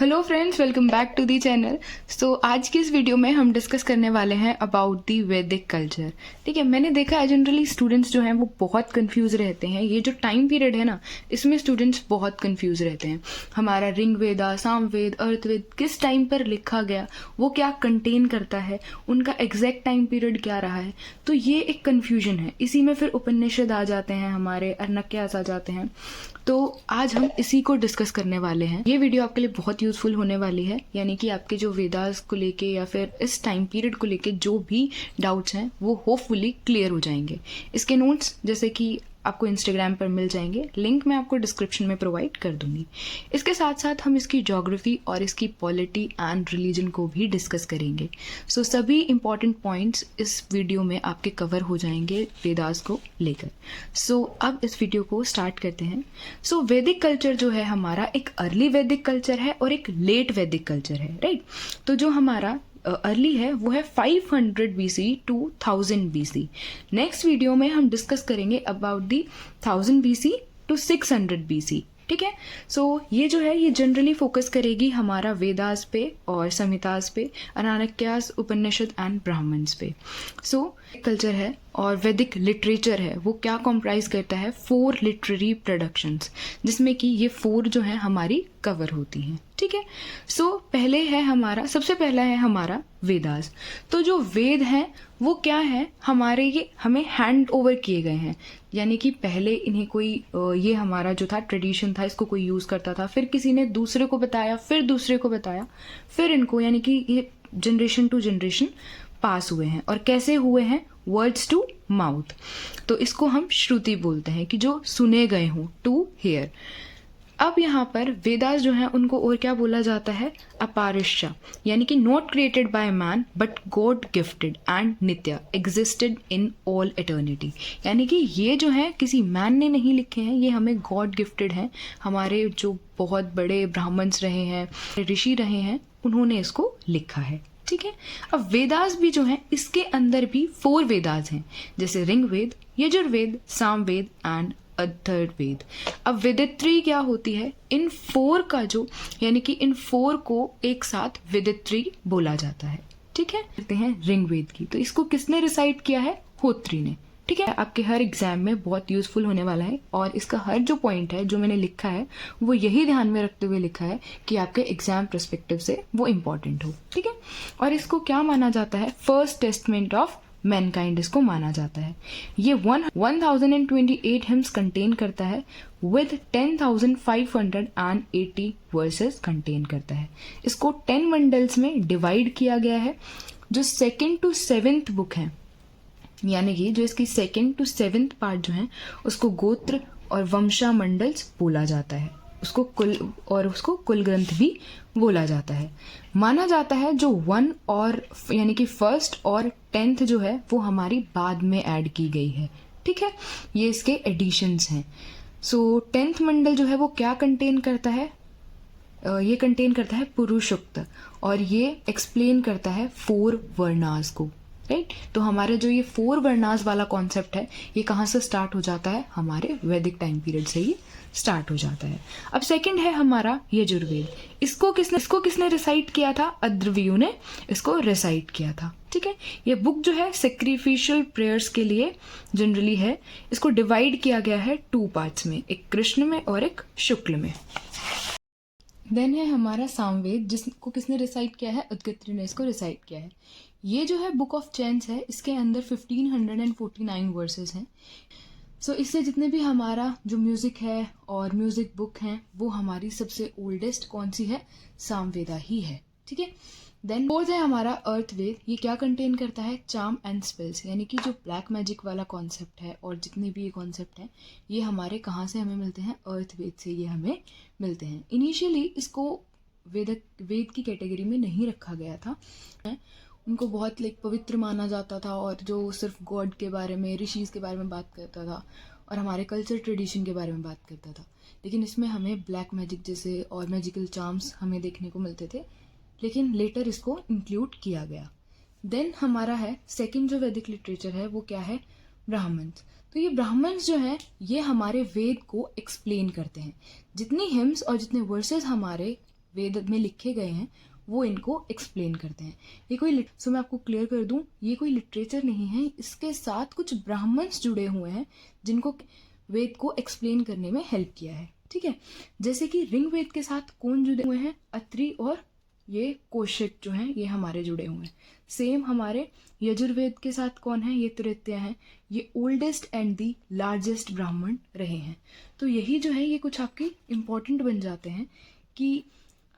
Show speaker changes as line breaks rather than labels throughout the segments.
Hello friends, welcome back to the channel. So आज की इस वीडियो में हम डिस्कस करने वाले हैं अबाउट दी वैदिक कल्चर। ठीक है, मैंने देखा है जनरली स्टूडेंट्स जो हैं वो बहुत कंफ्यूज रहते हैं। ये जो टाइम पीरियड है ना, इसमें स्टूडेंट्स बहुत कंफ्यूज रहते हैं। हमारा ऋग्वेदा, सामवेद, अर्थवेद किस टाइम पर लिखा गया, वो क्या कंटेन करता है, उनका एग्जैक्ट टाइम पीरियड क्या रहा है, तो ये एक कन्फ्यूजन है। इसी में फिर उपनिषद आ जाते हैं, हमारे अर्णक्यास आ जाते हैं। तो आज हम इसी को डिस्कस करने वाले हैं। ये वीडियो आपके लिए बहुत यूजफुल होने वाली है, यानी कि आपके जो वेदास को लेके या फिर इस टाइम पीरियड को लेके जो भी डाउट्स हैं वो होपफुली क्लियर हो जाएंगे। इसके नोट्स जैसे कि आपको इंस्टाग्राम पर मिल जाएंगे, लिंक मैं आपको डिस्क्रिप्शन में प्रोवाइड कर दूंगी। इसके साथ साथ हम इसकी ज्योग्राफी और इसकी पॉलिटी एंड रिलीजन को भी डिस्कस करेंगे। सो सभी इंपॉर्टेंट पॉइंट्स इस वीडियो में आपके कवर हो जाएंगे वेदास को लेकर। सो अब इस वीडियो को स्टार्ट करते हैं। सो वैदिक कल्चर जो है हमारा, एक अर्ली वैदिक कल्चर है और एक लेट वैदिक कल्चर है, राइट। तो जो हमारा अर्ली है वो है 500 BC to 1000 BC। Next video में हम डिस्कस करेंगे about the 1000 BC to 600 BC। ठीक है, सो ये जो है ये जनरली फोकस करेगी हमारा वेदास पे और संहितास पे, अर्णक्यास, उपनिषद एंड ब्राह्मण्स पे। सो कल्चर है और वैदिक लिटरेचर है वो क्या कॉम्प्राइज करता है, 4 लिटरेरी प्रोडक्शंस, जिसमें कि ये 4 जो है हमारी कवर होती हैं। ठीक है, सो पहले है हमारा, सबसे पहला है हमारा वेदास। तो जो वेद हैं वो क्या है हमारे, ये हमें हैंड ओवर किए गए हैं, यानी कि पहले इन्हें कोई ये हमारा जो था ट्रेडिशन था, इसको कोई यूज करता था, फिर किसी ने दूसरे को बताया, फिर दूसरे को बताया, फिर इनको, यानी कि ये जनरेशन टू जनरेशन पास हुए हैं। और कैसे हुए हैं, वर्ड्स टू माउथ। तो इसको हम श्रुति बोलते हैं कि जो सुने गए हों, टू हियर। अब यहाँ पर वेदास जो हैं उनको और क्या बोला जाता है, अपारिश्य, यानी कि not created by man but God gifted and नित्य, एग्जिस्टेड इन ऑल एटर्निटी। यानी कि ये जो है किसी मैन ने नहीं लिखे हैं, ये हमें गॉड गिफ्टेड हैं। हमारे जो बहुत बड़े ब्राह्मण्स रहे हैं, ऋषि रहे हैं, उन्होंने इसको लिखा है। ठीक है, अब वेदास भी जो है इसके अंदर भी 4 वेदास हैं, जैसे ऋग्वेद, यजुर्वेद, सामवेद एंड अथर्ववेद। अब वेदित्री क्या होती है, इन 4 का जो, यानी कि इन 4 को एक साथ वेदित्री बोला जाता है। ठीक है, कहते हैं ऋग्वेद की, तो इसको किसने रिसाइट किया है, होत्री ने। ठीक है, आपके हर एग्जाम में बहुत यूजफुल होने वाला है और इसका हर जो पॉइंट है जो मैंने लिखा है वो यही ध्यान में रखते हुए लिखा है कि आपके एग्जाम पर्सपेक्टिव से वो इम्पोर्टेंट हो। ठीक है, और इसको क्या माना जाता है, फर्स्ट टेस्टमेंट ऑफ मैनकाइंड इसको माना जाता है। ये 1028 हिम्स कंटेन करता है विद 10,580 वर्सेस कंटेन करता है। इसको 10 मंडल्स में डिवाइड किया गया है। जो 2nd to 7th बुक है, यानी कि जो इसकी 2nd to 7th पार्ट जो है उसको गोत्र और वंशा मंडल्स बोला जाता है, उसको कुल ग्रंथ भी बोला जाता है। माना जाता है जो 1 और यानी कि 1st और 10th जो है वो हमारी बाद में ऐड की गई है। ठीक है, ये इसके एडिशंस हैं। सो 10th मंडल जो है वो क्या कंटेन करता है, ये कंटेन करता है पुरुषोक्त, और ये एक्सप्लेन करता है 4 वर्णास को, राइट। तो हमारे जो ये 4 वर्णास वाला कॉन्सेप्ट है ये कहाँ से स्टार्ट हो जाता है, हमारे वैदिक टाइम पीरियड से ही स्टार्ट हो जाता है। अब सेकंड है हमारा यजुर्वेद। इसको किसने रिसाइट किया था, अद्रव्यू ने इसको रिसाइट किया था। ठीक है, ये बुक जो है सेक्रीफिशियल प्रेयर्स के लिए जनरली है। इसको डिवाइड किया गया है 2 पार्ट्स में, एक कृष्ण में और एक शुक्ल में। देन है हमारा सामवेद, जिसको किसने रिसाइट किया है, उदगीथ्रि ने इसको रिसाइट किया है। ये जो है बुक ऑफ चैंट्स है, इसके अंदर 1549 वर्सेस हैं। सो इससे जितने भी हमारा जो म्यूजिक है और म्यूजिक बुक हैं वो हमारी सबसे ओल्डेस्ट कौन सी है, सामवेदा ही है। ठीक है, देन 4th है हमारा अर्थवेद। ये क्या कंटेन करता है, चार्म एंड स्पेल्स, यानी कि जो ब्लैक मैजिक वाला कॉन्सेप्ट है और जितने भी ये कॉन्सेप्ट हैं ये हमारे कहाँ से हमें मिलते हैं, अर्थवेद से ये हमें मिलते हैं। इनिशियली इसको वेद की कैटेगरी में नहीं रखा गया था, उनको बहुत पवित्र माना जाता था और जो सिर्फ गॉड के बारे में, ऋषिज के बारे में बात करता था और हमारे कल्चर ट्रेडिशन के बारे में बात करता था। लेकिन इसमें हमें ब्लैक मैजिक जैसे और मैजिकल चार्म्स हमें देखने को मिलते थे, लेकिन लेटर इसको इंक्लूड किया गया। देन हमारा है सेकंड जो वैदिक लिटरेचर है वो क्या है, ब्राह्मण्स। तो ये ब्राह्मण्स जो है ये हमारे वेद को एक्सप्लेन करते हैं। जितनी हिम्स और जितने वर्सेस हमारे वेद में लिखे गए हैं वो इनको एक्सप्लेन करते हैं। ये कोई मैं आपको क्लियर कर दूं, ये कोई लिटरेचर नहीं है, इसके साथ कुछ ब्राह्मण्स जुड़े हुए हैं जिनको वेद को एक्सप्लेन करने में हेल्प किया है। ठीक है, जैसे कि ऋग्वेद के साथ कौन जुड़े हुए हैं, अत्रि और ये कौशिक जो हैं ये हमारे जुड़े हुए हैं। सेम हमारे यजुर्वेद के साथ कौन है, ये तृतीय हैं, ये ओल्डेस्ट एंड दी लार्जेस्ट ब्राह्मण रहे हैं। तो यही जो है ये कुछ आपके इम्पोर्टेंट बन जाते हैं कि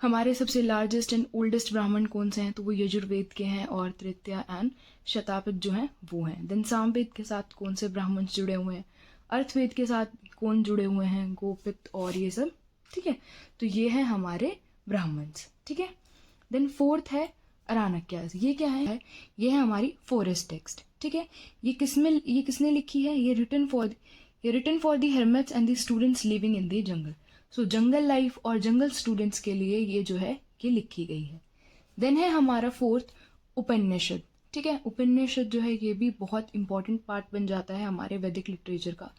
हमारे सबसे लार्जेस्ट एंड ओल्डेस्ट ब्राह्मण कौन से हैं, तो वो यजुर्वेद के हैं और तृतीय एंड शतापित जो हैं वो हैं। देन सामवेद के साथ कौन से ब्राह्मण जुड़े हुए हैं, अर्थवेद के साथ कौन जुड़े हुए हैं, गोपित और ये सब। ठीक है, तो ये है हमारे ब्राह्मण्स। ठीक है, देन फोर्थ है अराणक्यास। ये क्या है, ये है हमारी फॉरेस्ट टेक्स्ट। ठीक है, ये किसने लिखी है, ये written for the hermits and the students living in the jungle. So jungle life और जंगल स्टूडेंट्स के लिए ये जो है ये लिखी गई है। देन है हमारा फोर्थ उपनिषद। ठीक है, उपनिषद जो है ये भी बहुत इंपॉर्टेंट पार्ट बन जाता है हमारे वैदिक लिटरेचर का।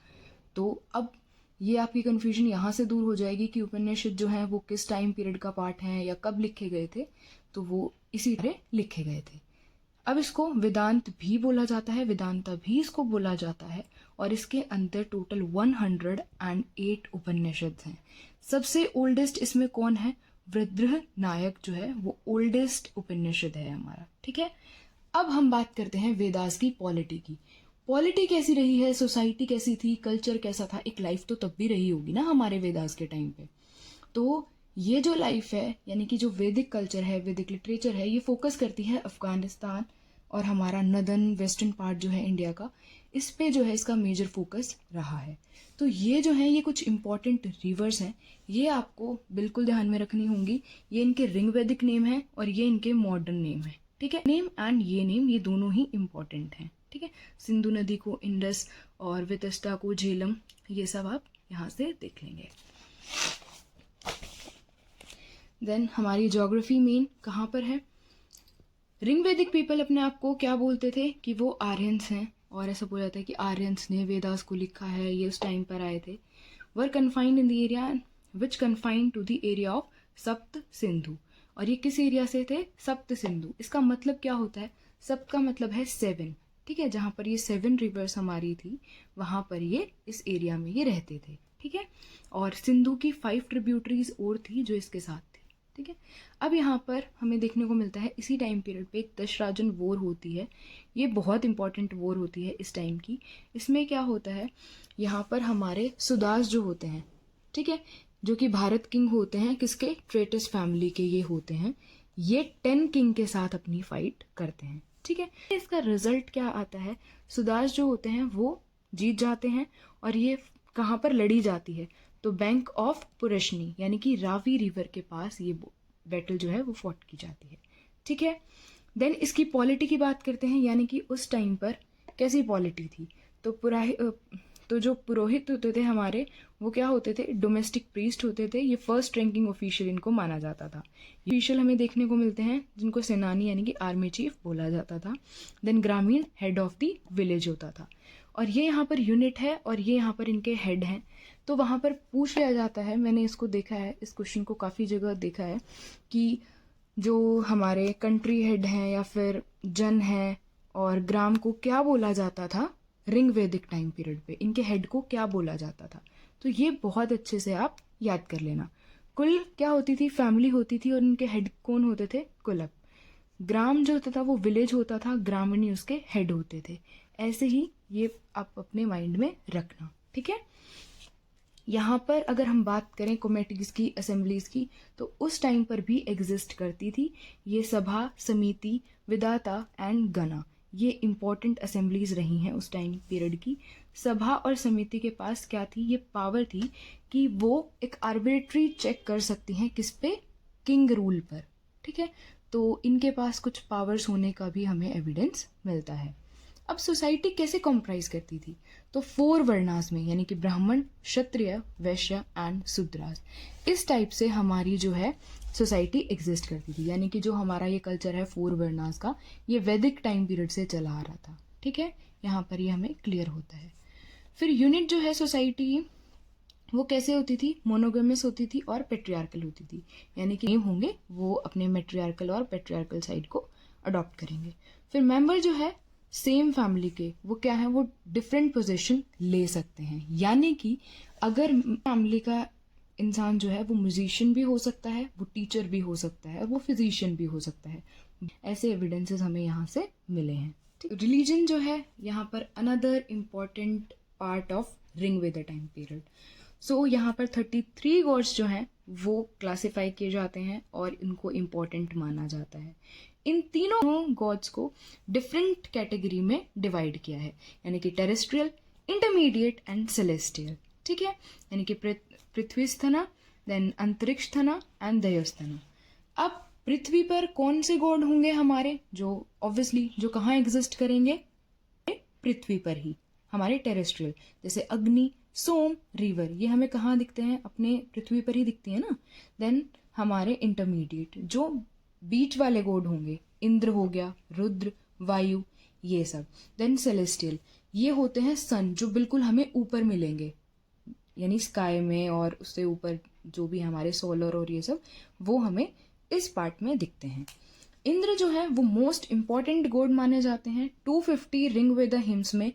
तो अब ये आपकी कंफ्यूजन यहाँ से दूर हो जाएगी कि उपनिषद जो है वो किस टाइम पीरियड का पार्ट है या कब लिखे गए थे, तो वो इसी तरह लिखे गए थे। अब इसको वेदांत भी बोला जाता है, वेदांता भी इसको बोला जाता है, और इसके अंदर टोटल 108 उपनिषद हैं। सबसे ओल्डेस्ट इसमें कौन है, बृहन्नायक जो है वो ओल्डेस्ट उपनिषद है हमारा। ठीक है, अब हम बात करते हैं वेदास की पॉलिटी की। पॉलिटी कैसी रही है, सोसाइटी कैसी थी, कल्चर कैसा था, एक लाइफ तो तब भी रही होगी ना हमारे वेदास के टाइम पे। तो ये जो लाइफ है यानी कि जो वैदिक कल्चर है, वैदिक लिटरेचर है, ये फोकस करती है अफगानिस्तान और हमारा नदर्न वेस्टर्न पार्ट जो है इंडिया का, इस पे जो है इसका मेजर फोकस रहा है। तो ये जो है ये कुछ इंपॉर्टेंट रिवर्स हैं, ये आपको बिल्कुल ध्यान में रखनी होंगी। ये इनके ऋग्वैदिक नेम है और ये इनके मॉडर्न नेम है। ठीक है, नेम एंड ये नेम ये दोनों ही इंपॉर्टेंट हैं। ठीक है, सिंधु नदी को इंडस और वितस्ता को झेलम, ये सब आप यहाँ से देख लेंगे। देन हमारी ज्योग्राफी मेन कहाँ पर है, ऋग्वैदिक पीपल अपने आप को क्या बोलते थे कि वो आर्यंस हैं, और ऐसा बोला जाता है कि आर्यंस ने वेदास को लिखा है, ये उस टाइम पर आए थे। Were confined in the area which confined to the area of Sapta Sindhu, और ये किस एरिया से थे, सप्त सिंधु। इसका मतलब क्या होता है, सप्त का मतलब है 7। ठीक है, जहाँ पर ये 7 रिवर्स हमारी थी वहाँ पर ये इस एरिया में ये रहते थे। ठीक है, और सिंधु की 5 ट्रिब्यूटरीज और थी जो इसके साथ थी। ठीक है, अब यहाँ पर हमें देखने को मिलता है इसी टाइम पीरियड पे एक दशराजन वॉर होती है। ये बहुत इंपॉर्टेंट वॉर होती है इस टाइम की। इसमें क्या होता है, यहाँ पर हमारे सुदास जो होते हैं, ठीक है, जो कि भारत किंग होते हैं, किसके, ट्रेटस फैमिली के ये होते हैं, ये 10 किंग के साथ अपनी फाइट करते हैं। ठीक है, इसका रिजल्ट क्या आता है, सुदास जो होते हैं वो जीत जाते हैं, और ये कहाँ पर लड़ी जाती है, तो बैंक ऑफ पुरशनी यानी कि रावी रिवर के पास ये बैटल जो है वो फॉट की जाती है। ठीक है, देन इसकी पॉलिटी की बात करते हैं, यानी कि उस टाइम पर कैसी पॉलिटी थी। तो जो पुरोहित होते थे हमारे, वो क्या होते थे, डोमेस्टिक प्रीस्ट होते थे। ये फर्स्ट रैंकिंग ऑफिशियल इनको माना जाता था। ऑफिशियल हमें देखने को मिलते हैं जिनको सेनानी यानी कि आर्मी चीफ बोला जाता था। देन ग्रामीण हेड ऑफ द विलेज होता था, और ये यहाँ पर यूनिट है और ये यहाँ पर इनके हेड हैं। तो वहाँ पर पूछ लिया जाता है, मैंने इसको देखा है, इस क्वेश्चन को काफ़ी जगह देखा है, कि जो हमारे कंट्री हेड हैं या फिर जन हैं और ग्राम को क्या बोला जाता था ऋग्वैदिक टाइम पीरियड पे, इनके हेड को क्या बोला जाता था। तो ये बहुत अच्छे से आप याद कर लेना। कुल क्या होती थी, फैमिली होती थी, और इनके हेड कौन होते थे, कुलप। ग्राम जो होता था वो विलेज होता था, ग्रामीणी उसके हेड होते थे। ऐसे ही ये आप अपने माइंड में रखना। ठीक है, यहाँ पर अगर हम बात करें कमेटीज की, असेंबलीज की, तो उस टाइम पर भी एग्जिस्ट करती थी ये सभा, समिति, विधाता एंड गणा। ये इंपॉर्टेंट असेंबलीज रही हैं उस टाइम पीरियड की। सभा और समिति के पास क्या थी, ये पावर थी कि वो एक आर्बिट्री चेक कर सकती हैं किस पे, किंग रूल पर। ठीक है, तो इनके पास कुछ पावर्स होने का भी हमें एविडेंस मिलता है। अब सोसाइटी कैसे कॉम्प्राइज करती थी, तो 4 वर्णास में, यानी कि ब्राह्मण, क्षत्रिय, वैश्य एंड शूद्रास, इस टाइप से हमारी जो है सोसाइटी एग्जिस्ट करती थी। यानी कि जो हमारा ये कल्चर है 4 वर्णास का, ये वैदिक टाइम पीरियड से चला आ रहा था। ठीक है, यहाँ पर ये हमें क्लियर होता है। फिर यूनिट जो है सोसाइटी, वो कैसे होती थी, मोनोगेमस होती थी और पेट्रियार्कल होती थी, यानी कि होंगे वो अपने मेट्रियार्कल और पेट्रियार्कल साइड को अडॉप्ट करेंगे। फिर मेंबर जो है सेम फैमिली के वो क्या है, वो डिफरेंट पोजीशन ले सकते हैं, यानी कि अगर फैमिली का इंसान जो है वो म्यूजिशियन भी हो सकता है, वो टीचर भी हो सकता है, वो फिजिशियन भी हो सकता है। ऐसे एविडेंसेस हमें यहाँ से मिले हैं। रिलीजन जो है यहाँ पर another important part of Rig Veda time period. So यहाँ पर 33 गॉड्स जो हैं वो क्लासिफाई किए जाते हैं और इनको इम्पॉर्टेंट माना जाता है। इन तीनों गॉड्स को डिफरेंट कैटेगरी में डिवाइड किया है, यानी कि टेरेस्ट्रियल, इंटरमीडिएट एंड सेलेस्टियल। ठीक है, यानी कि पृथ्वी स्थना, देन अंतरिक्ष स्थना एंड दयोस्थना। अब पृथ्वी पर कौन से गॉड होंगे हमारे, जो ऑब्वियसली जो कहाँ एग्जिस्ट करेंगे, पृथ्वी पर ही, हमारे टेरेस्ट्रियल, जैसे अग्नि, सोम, रिवर, ये हमें कहाँ दिखते हैं, अपने पृथ्वी पर ही दिखती है ना। देन हमारे इंटरमीडिएट जो बीच वाले गॉड होंगे, इंद्र हो गया, रुद्र, वायु, ये सब। देन सेलेस्टियल, ये होते हैं सन, जो बिल्कुल हमें ऊपर मिलेंगे, यानी स्काई में, और उससे ऊपर जो भी हमारे सोलर और ये सब, वो हमें इस पार्ट में दिखते हैं। इंद्र जो है वो मोस्ट इंपॉर्टेंट गॉड माने जाते हैं। 250 रिंग वेदा हिम्स में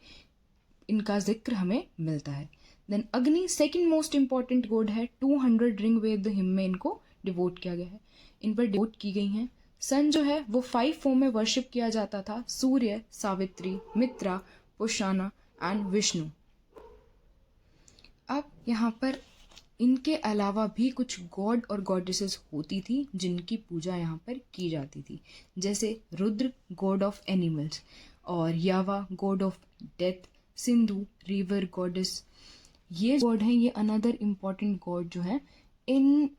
इनका जिक्र हमें मिलता है। देन अग्नि सेकंड मोस्ट इंपॉर्टेंट गॉड है, 200 रिंग वेद हिम में इनको डिवोट किया गया है, इन पर डिवोट की गई हैं। सन जो है वो 5 फॉर्म में वर्शिप किया जाता था, सूर्य, सावित्री, मित्रा, पुषाना एंड विष्णु। अब यहाँ पर इनके अलावा भी कुछ गॉड और गॉडेसेस होती थी जिनकी पूजा यहाँ पर की जाती थी, जैसे रुद्र गॉड ऑफ एनिमल्स, और यावा God of death, Sindhu river goddess. ये गॉड हैं, ये अनदर इम्पॉर्टेंट गॉड जो है, इन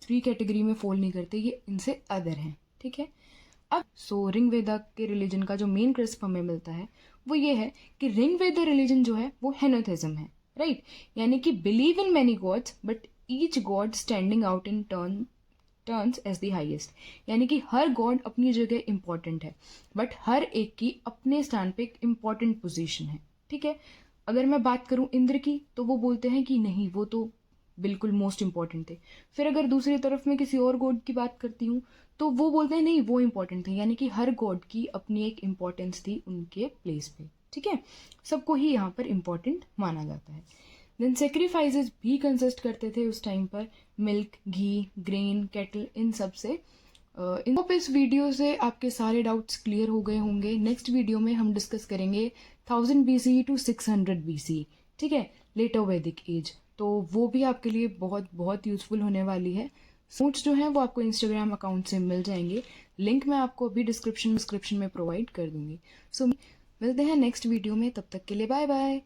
3 कैटेगरी में फॉल नहीं करते, ये इनसे अदर हैं। ठीक है, अब रिंग वेदा के रिलीजन का जो मेन क्रिस्प हमें मिलता है वो ये है कि रिंग वेदा रिलीजन जो है वो हेनोथिज्म है, राइट, यानी कि believe in many gods but each god standing out in turns as the highest, यानी कि हर गॉड अपनी जगह इंपॉर्टेंट है बट हर एक की अपने स्टैंड पे एक इंपॉर्टेंट पोजीशन है। ठीक है, अगर मैं बात करूं इंद्र की तो वो बोलते हैं कि नहीं, वो तो बिल्कुल मोस्ट इंपॉर्टेंट थे। फिर अगर दूसरी तरफ मैं किसी और गॉड की बात करती हूँ तो वो बोलते हैं नहीं, वो इंपॉर्टेंट थे, यानी कि हर गॉड की अपनी एक इंपॉर्टेंस थी उनके प्लेस पे। ठीक है, सबको ही यहाँ पर इंपॉर्टेंट माना जाता है। देन सेक्रीफाइसेस भी कंसिस्ट करते थे उस टाइम पर, मिल्क, घी, ग्रेन, केटल, इन सब से। इस वीडियो से आपके सारे डाउट्स क्लियर हो गए होंगे। नेक्स्ट वीडियो में हम डिस्कस करेंगे 1000 BC टू 600 BC, ठीक है, लेटर वैदिक एज, तो वो भी आपके लिए बहुत बहुत यूजफुल होने वाली है। नोट्स जो हैं वो आपको इंस्टाग्राम अकाउंट से मिल जाएंगे, लिंक मैं आपको अभी डिस्क्रिप्शन में प्रोवाइड कर दूंगी। सो मिलते हैं नेक्स्ट वीडियो में, तब तक के लिए बाय बाय।